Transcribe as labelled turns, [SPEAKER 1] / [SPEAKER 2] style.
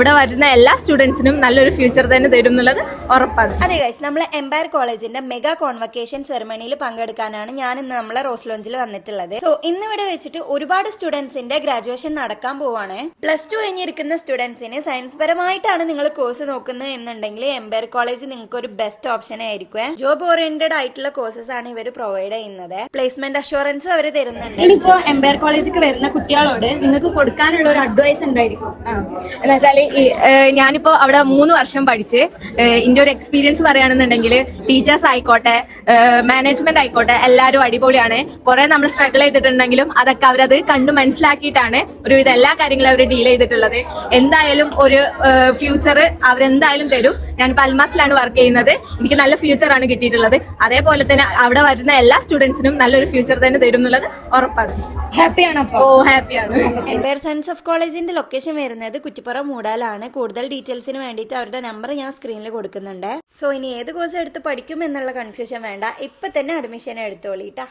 [SPEAKER 1] ഇവിടെ വരുന്ന എല്ലാ സ്റ്റുഡൻസിനും നല്ലൊരു ഫ്യൂച്ചർ തന്നെ തരും എന്നുള്ളത് ഉറപ്പാണ്.
[SPEAKER 2] അതെ ഗൈസ്, നമ്മൾ എംപയർ കോളേജിന്റെ മെഗാ കോൺവക്കേഷൻ സെറമണിയിൽ പങ്കെടുക്കാനാണ് ഞാൻ ഇന്ന് നമ്മളെ റോസ് ലോഞ്ചിൽ വന്നിട്ടുള്ളത്. സോ ഇന്ന് ഇവിടെ വെച്ചിട്ട് ഒരുപാട് സ്റ്റുഡൻസിന്റെ ഗ്രാജുവേഷൻ നടക്കാൻ പോവാണ്. +2 കഴിഞ്ഞിരിക്കുന്ന സ്റ്റുഡൻസിന് സയൻസ് പരമായിട്ടാണ് നിങ്ങൾ കോഴ്സ് നോക്കുന്നത് എന്നുണ്ടെങ്കിൽ എംപയർ കോളേജ് നിങ്ങൾക്ക് ഒരു ബെസ്റ്റ് ഓപ്ഷൻ ആയിരിക്കും. ജോബ് ഓറിയന്റഡ് ആയിട്ടുള്ള കോഴ്സസ് ആണ് ഇവർ പ്രൊവൈഡ് ചെയ്യുന്നത്. പ്ലേസ്മെന്റ് അഷുറൻസും അവർ തരുന്നുണ്ട്.
[SPEAKER 3] ഇനിയിപ്പോ എംപയർ കോളേജിലേക്ക് വരുന്ന കുട്ടികളോട് നിങ്ങൾക്ക് കൊടുക്കാനുള്ള ഒരു അഡ്വൈസ് എന്തായിരിക്കും?
[SPEAKER 1] എന്ന് വെച്ചാല് ഞാനിപ്പോ അവിടെ 3 വർഷം പഠിച്ച് ഇതിന്റെ ഒരു എക്സ്പീരിയൻസ് പറയുകയാണെന്നുണ്ടെങ്കിൽ ടീച്ചേഴ്സ് ആയിക്കോട്ടെ, മാനേജ്മെന്റ് ആയിക്കോട്ടെ, എല്ലാവരും അടിപൊളിയാണ്. കുറെ നമ്മൾ സ്ട്രഗിൾ ചെയ്തിട്ടുണ്ടെങ്കിലും അതൊക്കെ അവരത് കണ്ടു മനസ്സിലാക്കിയിട്ടാണ് ഒരുവിധം എല്ലാ കാര്യങ്ങളും അവർ ഡീൽ ചെയ്തിട്ടുള്ളത്. എന്തായാലും ഒരു ഫ്യൂച്ചർ അവരെന്തായാലും തരും. ഞാനിപ്പോൾ അൽമാസിലാണ് വർക്ക് ചെയ്യുന്നത്. എനിക്ക് നല്ല ഫ്യൂച്ചർ ആണ് കിട്ടിയിട്ടുള്ളത്. അതേപോലെ തന്നെ അവിടെ വരുന്ന എല്ലാ സ്റ്റുഡൻസിനും നല്ലൊരു ഫ്യൂച്ചർ തന്നെ തരും എന്നുള്ളത് ഉറപ്പാണ്.
[SPEAKER 3] ഹാപ്പിയാണ്?
[SPEAKER 1] ഓ, ഹാപ്പിയാണ്.
[SPEAKER 2] എംപയർ സയൻസ് ഓഫ് കോളേജിന്റെ ലൊക്കേഷൻ വരുന്നത് കുറ്റിപ്പുറം മൂടാലാണ്. കൂടുതൽ ഡീറ്റെയിൽസിന് വേണ്ടിയിട്ട് അവരുടെ നമ്പർ ഞാൻ സ്ക്രീനിൽ കൊടുക്കുന്നുണ്ട്. സോ ഇനി ഏത് കോഴ്സ് എടുത്ത് പഠിക്കും എന്നുള്ള കൺഫ്യൂഷൻ വേണ്ട, ഇപ്പൊ തന്നെ അഡ്മിഷൻ എടുത്തോളിട്ടാ.